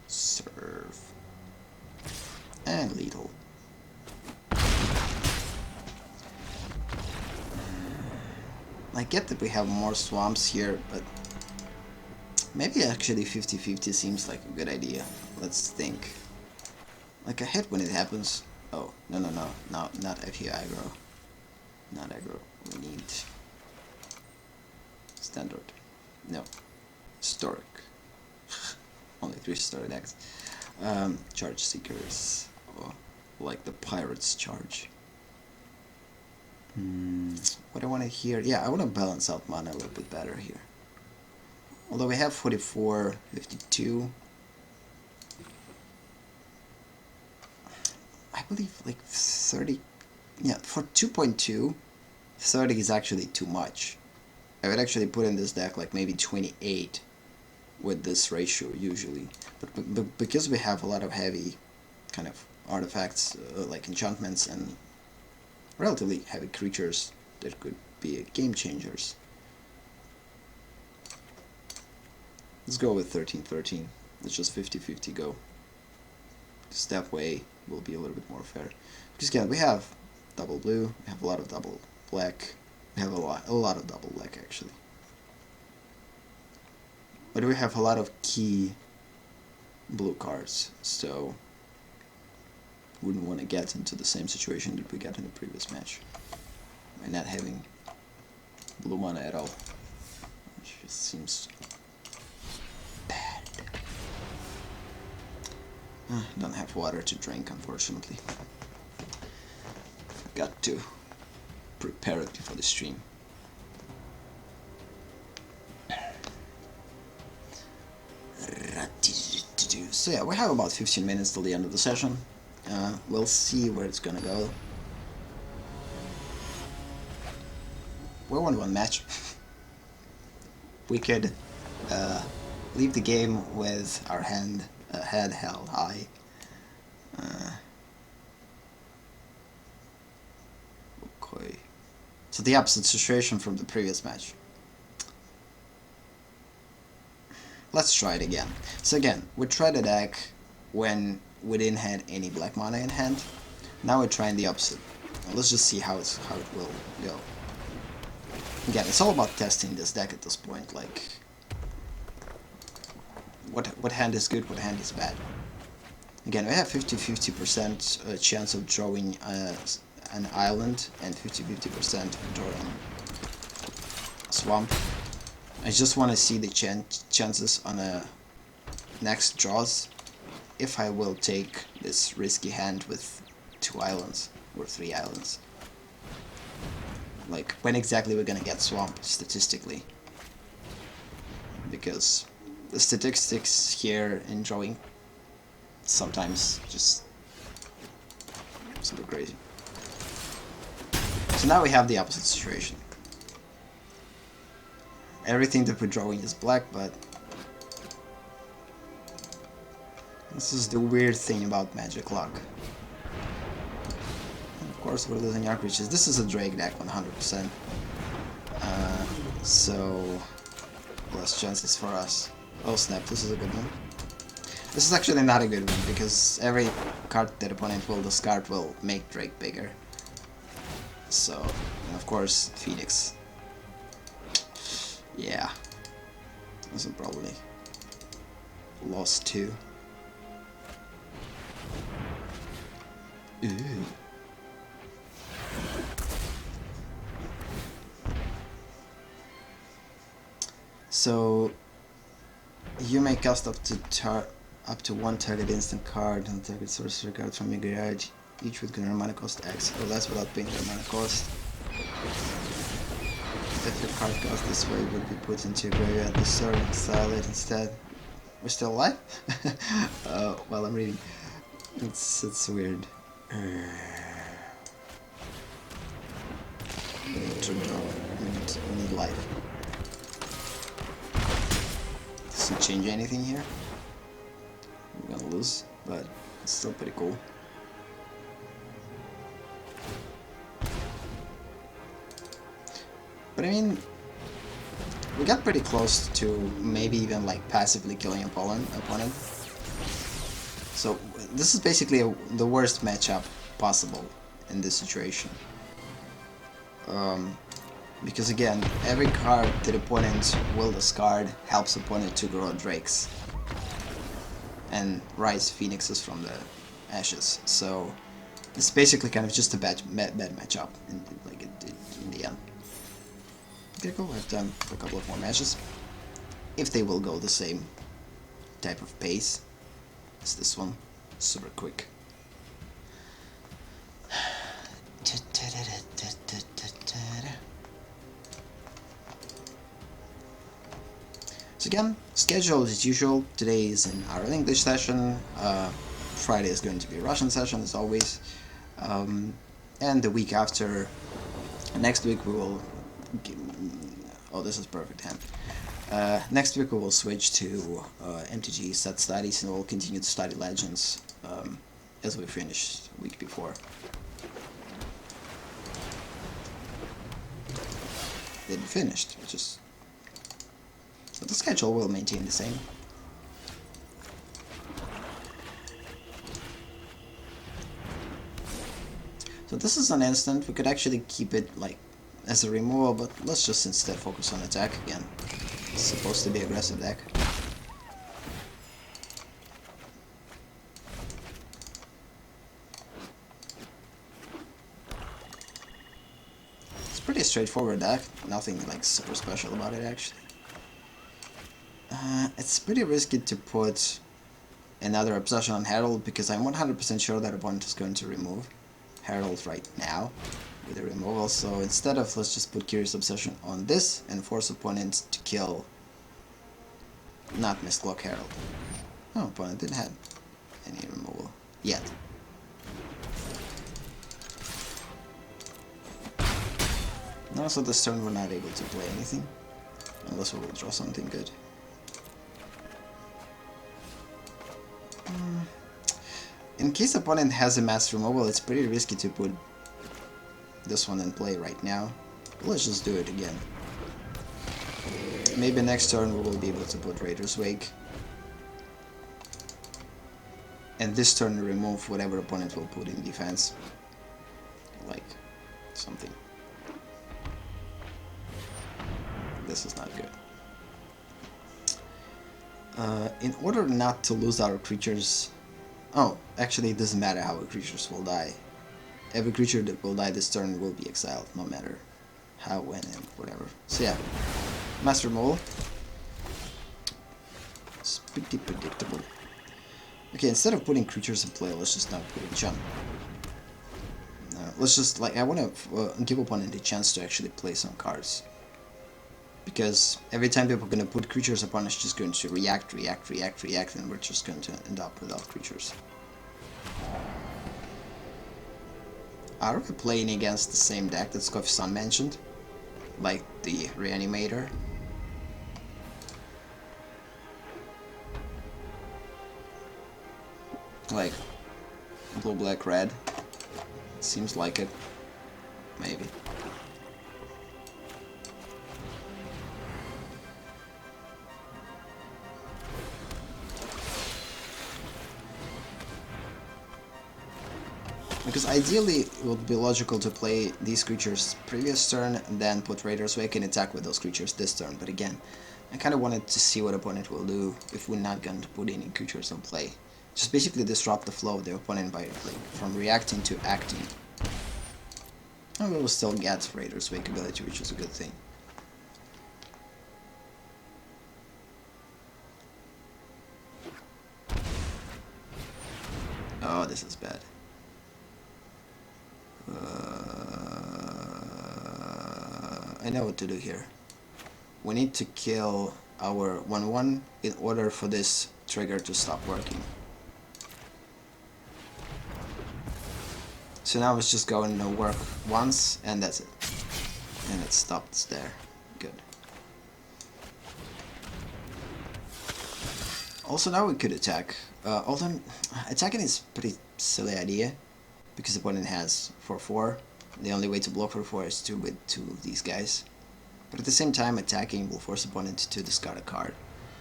Serve. And lethal. I get that we have more swamps here, but maybe actually 50-50 seems like a good idea. Let's think. Like I hate when it happens. Oh, no, not FU aggro. Not aggro. We need standard. No. Historic. Only 3 historic decks. Charge Seekers. Oh, like the Pirates charge. What I want to hear, yeah, I want to balance out mana a little bit better here. Although we have 44, 52. I believe like 30, yeah, for 2.2, 30 is actually too much. I would actually put in this deck like maybe 28 with this ratio usually. But because we have a lot of heavy kind of artifacts, like enchantments and relatively heavy creatures that could be game changers. Let's go with 13-13. Let's just 50-50 go. Because that way will be a little bit more fair. Because again, we have double blue, we have a lot of double black, we have a lot of double black actually. But we have a lot of key blue cards, so wouldn't want to get into the same situation that we got in the previous match by not having blue mana at all, which just seems bad. Don't have water to drink, unfortunately. Got to prepare it before the stream. So yeah, we have about 15 minutes till the end of the session. We'll see where it's gonna go. We're 1-1 match. We could leave the game with our head held high. Okay. So the opposite situation from the previous match. Let's try it again. So again, we tried a deck when we didn't have any black mana in hand. Now we're trying the opposite. Let's just see how it will go. Again, it's all about testing this deck at this point. Like, what hand is good, what hand is bad. Again, we have 50-50% chance of drawing an island and 50-50% of drawing a swamp. I just want to see the chances on a next draws if I will take this risky hand with 2 islands or 3 islands. Like, when exactly we're gonna get swamped statistically. Because the statistics here in drawing sometimes just super crazy. So now we have the opposite situation. Everything that we're drawing is black, but this is the weird thing about Magic Luck. And of course, we're losing our creatures. This is a Drake deck, 100%. So less chances for us. Oh snap! This is a good one. This is actually not a good one because every card that opponent will discard will make Drake bigger. So, and of course, Phoenix. Yeah, this will probably lost 2. Ooh. So you may cast up to 1 target instant card and target sorcerer card from your graveyard, each with current mana cost X or less without paying their mana cost. If your card cost this way would be put into your graveyard, exile it instead. We're still alive? While I'm reading. It's weird. To draw. We need life. Doesn't change anything here. We're gonna lose, but it's still pretty cool. But I mean, we got pretty close to maybe even like passively killing opponent. So this is basically the worst matchup possible in this situation. Because again, every card that opponent will discard helps opponent to grow drakes and rise phoenixes from the ashes. So it's basically kind of just a bad matchup in the end. Okay, cool. We have time for a couple of more matches. If they will go the same type of pace as this one, super quick. So again, schedule as usual. Today is in our English session. Friday is going to be a Russian session as always. And the week after, next week we will... Oh, this is perfect hand. Next week we will switch to MTG Studies and we'll continue to study Legends as we finished the week before. Didn't finished, which is... So the schedule will maintain the same. So this is an instant. We could actually keep it like as a removal, but let's just instead focus on attack again. It's supposed to be aggressive deck. It's pretty straightforward deck. Nothing like super special about it actually. It's pretty risky to put another Obsession on Herald because I'm 100% sure that opponent is going to remove Herald right now with a removal. So instead of, let's just put Curious Obsession on this and force opponent to kill not Mistlock Herald. Oh, opponent didn't have any removal yet. And also this turn we're not able to play anything unless we will draw something good. In case opponent has a mass removal, it's pretty risky to put this one in play right now. But let's just do it again. Maybe next turn we will be able to put Raider's Wake. And this turn remove whatever opponent will put in defense. Like something. This is not good. In order not to lose our creatures... Oh, actually it doesn't matter how our creatures will die. Every creature that will die this turn will be exiled, no matter how, when, and whatever. So yeah, Master Mole. It's pretty predictable. Okay, instead of putting creatures in play, let's just not put in Chun. Let's just, like, I want to give opponent a chance to actually play some cards. Because every time people are going to put creatures, opponent's just going to react, and we're just going to end up without creatures. Are we playing against the same deck that Scoffy-san mentioned? Like the Reanimator? Like blue, black, red? Seems like it. Maybe. Because ideally it would be logical to play these creatures previous turn and then put Raider's Wake and attack with those creatures this turn. But again, I kind of wanted to see what opponent will do if we're not going to put any creatures in play. Just basically disrupt the flow of the opponent by like from reacting to acting. And we will still get Raider's Wake ability, which is a good thing. Oh, this is bad. I know what to do here. We need to kill our 1/1 in order for this trigger to stop working. So now it's just going to work once, and that's it. And it stops there. Good. Also now we could attack. Although attacking is a pretty silly idea, because the opponent has 4/4. The only way to block 4/4 is to with 2 of these guys. But at the same time, attacking will force opponent to discard a card.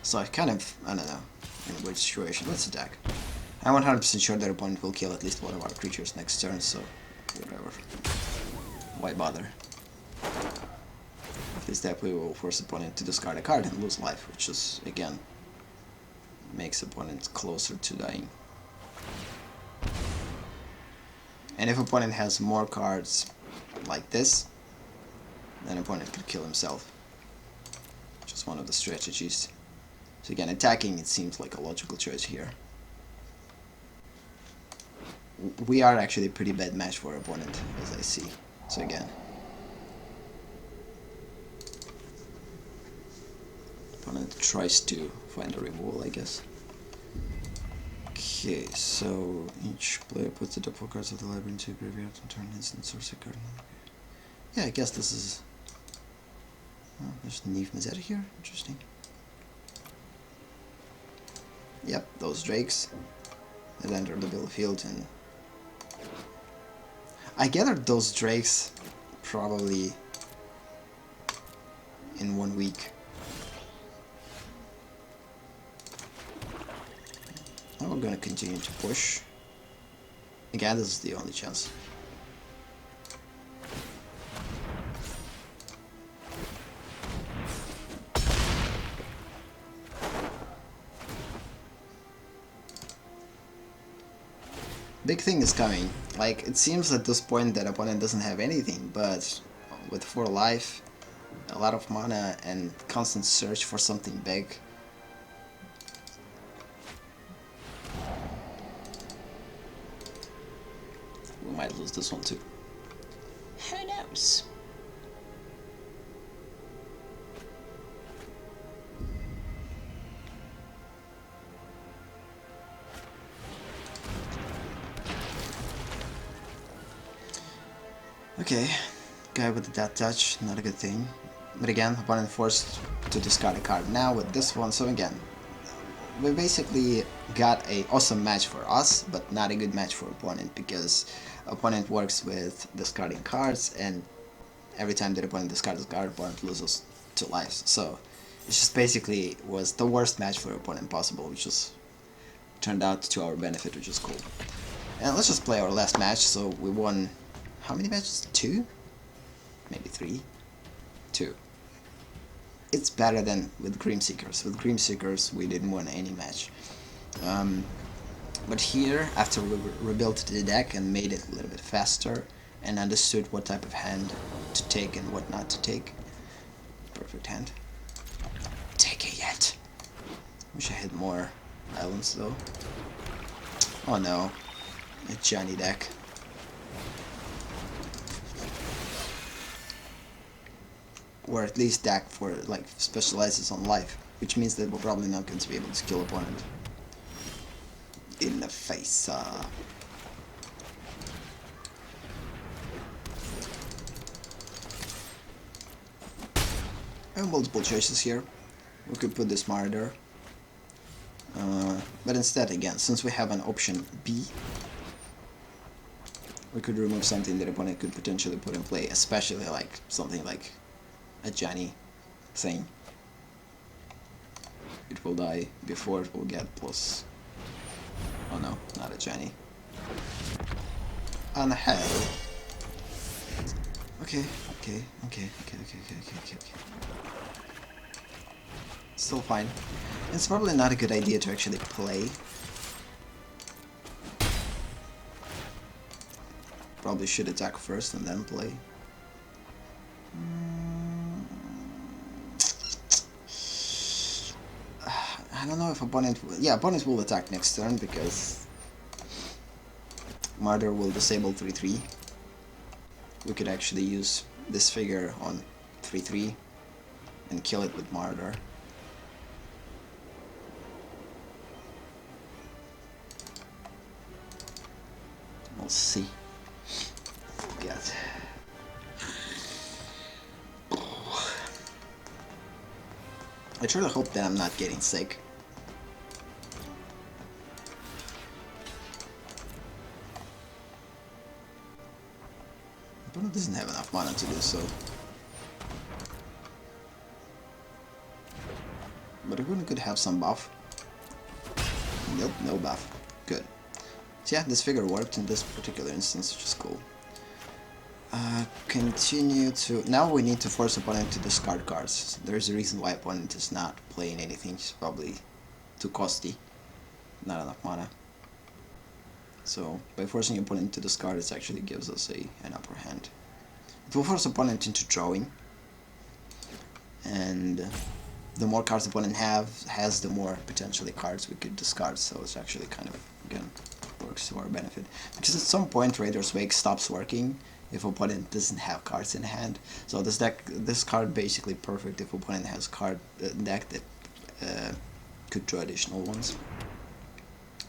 So I kind of, I don't know, in a weird situation. Let's attack. I'm 100% sure that opponent will kill at least one of our creatures next turn, so whatever. Why bother? At least that way we will force opponent to discard a card and lose life, which is, again, makes opponent closer to dying. And if opponent has more cards like this, then opponent could kill himself. Which is one of the strategies. So again, attacking, it seems like a logical choice here. We are actually a pretty bad match for opponent, as I see. So again, opponent tries to find a removal, I guess. Okay, so each player puts the top 4 cards of the library into a graveyard and turn instant source a card. Yeah, I guess this is... Oh, there's Neve Mazetta here. Interesting. Yep, those drakes that enter the battlefield, and I gathered those drakes probably in 1 week. Now we're gonna continue to push. Again, this is the only chance. Big thing is coming. Like, it seems at this point that opponent doesn't have anything, but with 4 life, a lot of mana, and constant search for something big, we might lose this one too. Who knows? Okay, guy with the death touch, not a good thing. But again, opponent forced to discard a card now with this one, so again, we basically got a awesome match for us, but not a good match for opponent, because opponent works with discarding cards, and every time that opponent discards a card, opponent loses 2 lives. So it just basically was the worst match for opponent possible, which just turned out to our benefit, which is cool. And let's just play our last match. So we won, how many matches? 2? Maybe 3? 2. It's better than with Grimseekers. With Grimseekers, we didn't win any match. But here, after we rebuilt the deck and made it a little bit faster, and understood what type of hand to take and what not to take. Perfect hand. Take it yet. Wish I had more islands though. Oh no. A Johnny deck. Or at least deck for like specializes on life, which means that we're probably not going to be able to kill opponent in the face. I have multiple choices here. We could put this Marauder, but instead, again, since we have an option B, we could remove something that opponent could potentially put in play, especially like something like a Johnny thing. It will die before it will get plus. Oh no, not a Johnny. On the head. Okay. Still fine. It's probably not a good idea to actually play. Probably should attack first and then play. I don't know if opponent will... Yeah, opponent will attack next turn because Martyr will disable 3/3. We could actually use this figure on 3/3 and kill it with Martyr. We'll see. god. I truly hope that I'm not getting sick. Opponent doesn't have enough mana to do so. But opponent could have some buff. Nope, no buff. Good. So yeah, this figure worked in this particular instance, which is cool. Continue to... Now we need to force opponent to discard cards. There's a reason why opponent is not playing anything. It's probably too costly. Not enough mana. So by forcing opponent to discard, it actually gives us an upper hand. It will force opponent into drawing. And the more cards opponent has, the more potentially cards we could discard. So it's actually kind of, again, works to our benefit. Because at some point Raider's Wake stops working if opponent doesn't have cards in hand. So this card basically perfect if opponent has deck that could draw additional ones.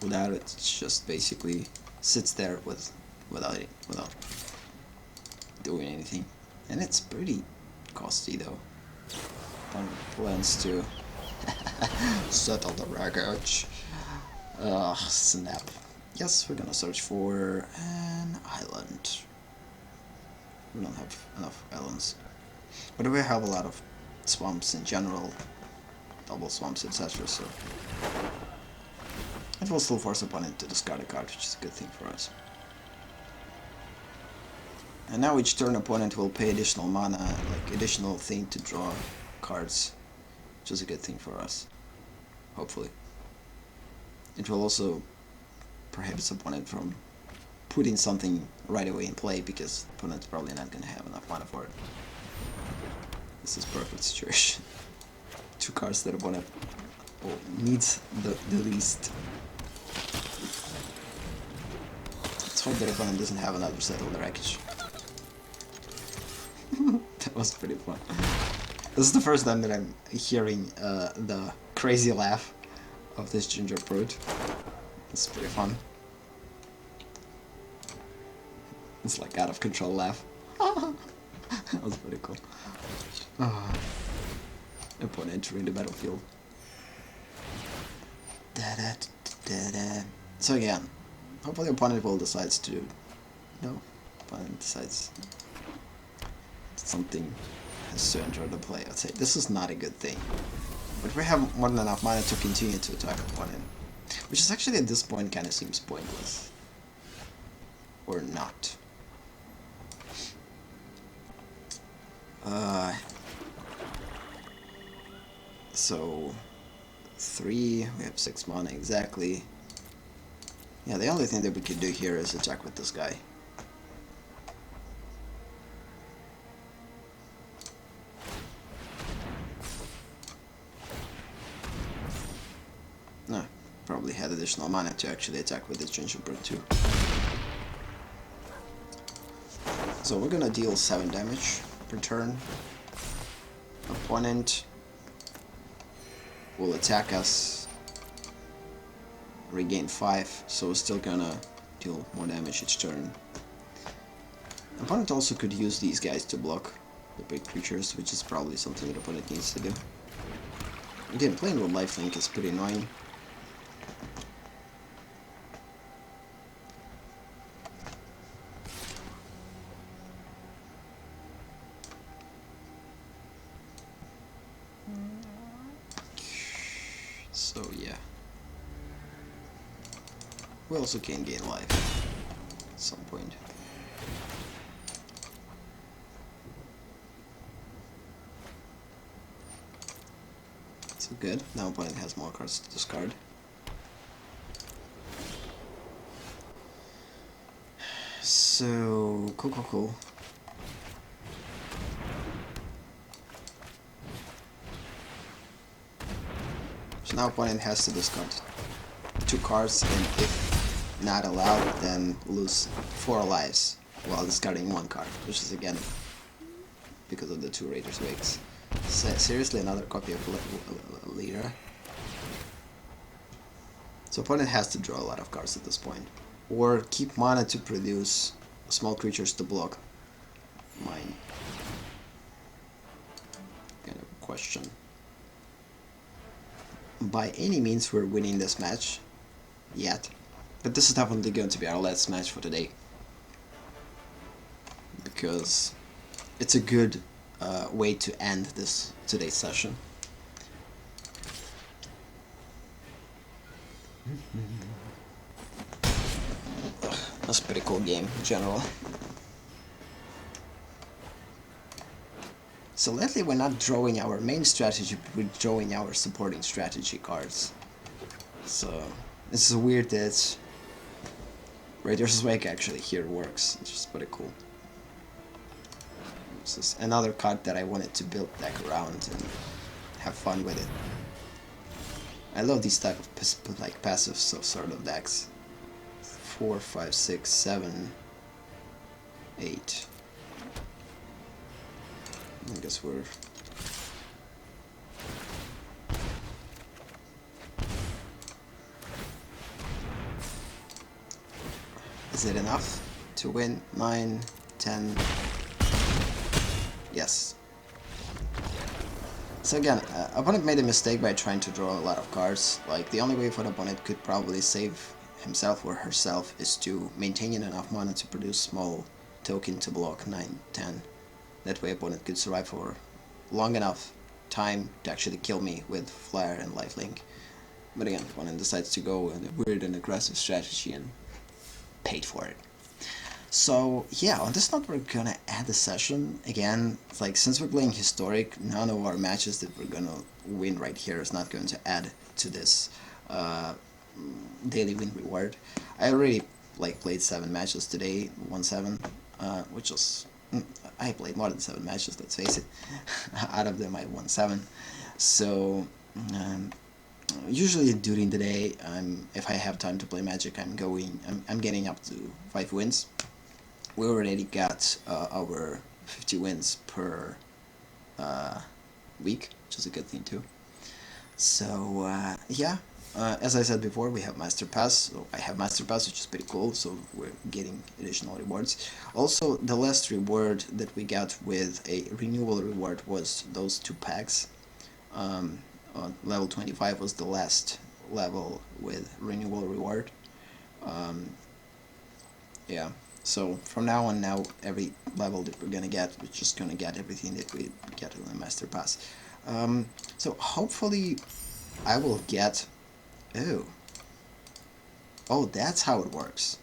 Without it, it's just basically sits there without doing anything, and it's pretty costly though. Opponent plans to settle the wreckage. Ugh, snap. Yes, we're gonna search for an island. We don't have enough islands, but we have a lot of swamps in general, double swamps, etc. So it will still force opponent to discard a card, which is a good thing for us. And now each turn opponent will pay additional mana, like additional thing to draw cards, which is a good thing for us, hopefully. It will also prohibit opponent from putting something right away in play, because the opponent's probably not going to have enough mana for it. This is perfect situation. Two cards that opponent needs the least. Let's hope that opponent doesn't have another Settle the Wreckage. That was pretty fun. This is the first time that I'm hearing the crazy laugh of this ginger fruit. It's pretty fun. It's like out of control laugh. That was pretty cool. Opponent entering the battlefield. So again, hopefully opponent will decides to... No, opponent decides something has to enter the play. I'd say this is not a good thing. But we have more than enough mana to continue to attack opponent. Which is actually at this point kind of seems pointless. Or not. So 3, we have 6 mana exactly. Yeah, the only thing that we could do here is attack with this guy. No, probably had additional mana to actually attack with this gingerbread too. So we're gonna deal 7 damage per turn. Opponent will attack us, regain 5, so we're still gonna deal more damage each turn. Opponent also could use these guys to block the big creatures, which is probably something that opponent needs to do. Again, playing with lifelink is pretty annoying. So yeah, we also can gain life at some point. So good, now opponent has more cards to discard. So, cool. So now opponent has to discard 2 cards, and if not allowed, then lose 4 lives while discarding 1 card, which is again because of the 2 Raiders Wakes. Seriously, another copy of Lyra. So opponent has to draw a lot of cards at this point, or keep mana to produce small creatures to block mine. Kind of a question. By any means we're winning this match yet, but this is definitely going to be our last match for today, because it's a good way to end today's session. That's a pretty cool game in general. So lately we're not drawing our main strategy, but we're drawing our supporting strategy cards. So this is weird that Raider's Wake actually here works, which is pretty cool. This is another card that I wanted to build deck around and have fun with it. I love these type of like passive sort of decks. 4, 5, 6, 7, 8. I guess we're... Is it enough to win? 9, 10... Yes. So again, opponent made a mistake by trying to draw a lot of cards. Like, the only way for the opponent could probably save himself or herself is to maintain enough mana to produce small token to block 9, 10. That way opponent could survive for long enough time to actually kill me with Flare and Lifelink. But again, opponent decides to go in a weird and aggressive strategy and paid for it. So yeah, on this note we're gonna end the session. Again, like, since we're playing historic, none of our matches that we're gonna win right here is not going to add to this daily win reward. I already played 7 matches today, 1-7, which was... I played more than 7 matches, let's face it. Out of them I won 7. So usually during the day, if I have time to play Magic, I'm getting up to 5 wins. We already got our 50 wins per week, which is a good thing too. So yeah, as I said before, we have Master Pass. So I have Master Pass, which is pretty cool, so we're getting additional rewards. Also, the last reward that we got with a renewal reward was those 2 packs. On level 25 was the last level with renewal reward. Yeah, so from now on, every level that we're gonna get, we're just gonna get everything that we get in the Master Pass. So hopefully I will get... Oh, that's how it works.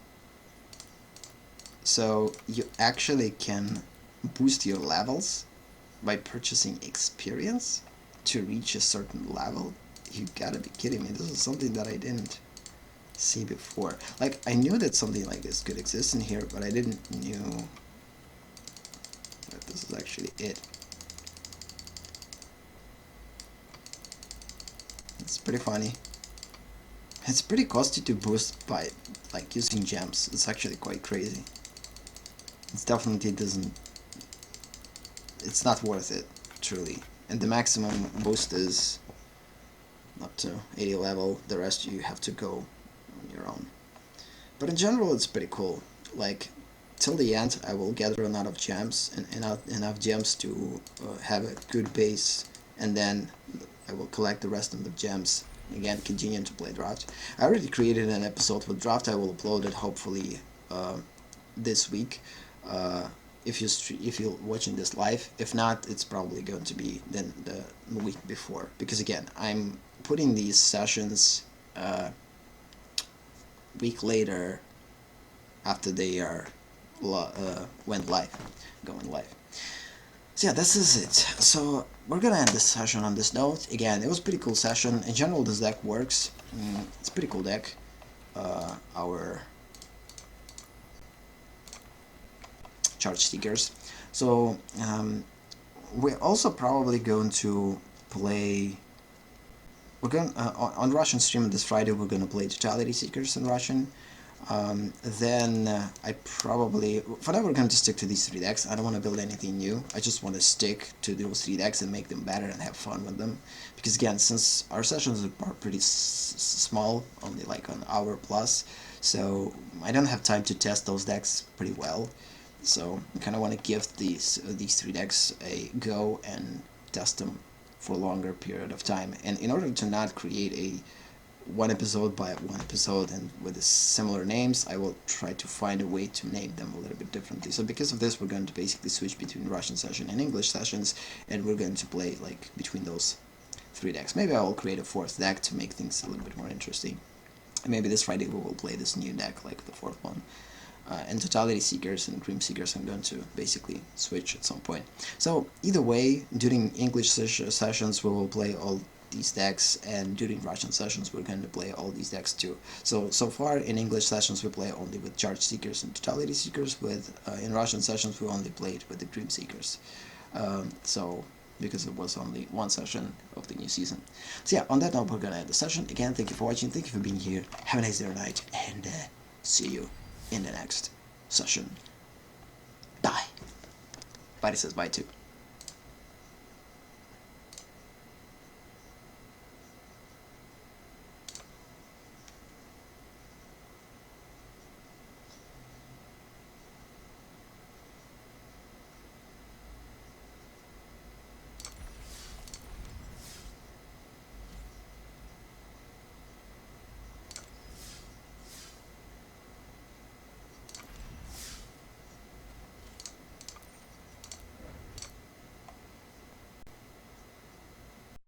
So you actually can boost your levels by purchasing experience to reach a certain level. You gotta be kidding me. This is something that I didn't see before. Like, I knew that something like this could exist in here, but I didn't know that this is actually it. It's pretty funny. It's pretty costly to boost by using gems. It's actually quite crazy. It's definitely doesn't... It's not worth it, truly. And the maximum boost is up to 80 level. The rest you have to go on your own. But in general, it's pretty cool. Like, till the end, I will gather a lot of gems and enough gems to have a good base, and then I will collect the rest of the gems. Again, continue to play Draft. I already created an episode with Draft. I will upload it hopefully this week. If you're watching this live, if not, it's probably going to be then the week before. Because again, I'm putting these sessions week later after they are going live. So yeah, this is it. So we're gonna end this session on this note. Again, it was a pretty cool session. In general, this deck works. It's a pretty cool deck. Our charge stickers. So we're also probably going to play... We're going on Russian stream this Friday. We're gonna play Totality Seekers in Russian. Then I probably, for now, we're going to stick to these 3 decks. I don't want to build anything new. I just want to stick to those 3 decks and make them better and have fun with them. Because again, since our sessions are pretty small, only like an hour plus, so I don't have time to test those decks pretty well. So I kind of want to give these 3 decks a go and test them for a longer period of time. And in order to not create a one episode by one episode and with similar names, I will try to find a way to name them a little bit differently. So because of this, we're going to basically switch between Russian session and English sessions, and we're going to play like between those 3 decks. Maybe I will create a 4th deck to make things a little bit more interesting. And maybe this Friday we will play this new deck, like the 4th one. And Totality Seekers and Dream Seekers I'm going to basically switch at some point. So either way, during English sessions we will play all these decks, and during Russian sessions we're going to play all these decks too. So far in English sessions we play only with Charge Seekers and Totality Seekers. In Russian sessions we only played with the Dream Seekers. So because it was only one session of the new season. So yeah, on that note, we're gonna end the session. Again, thank you for watching, thank you for being here, have a nice day or night, and see you in the next session. Bye. Buddy says bye too.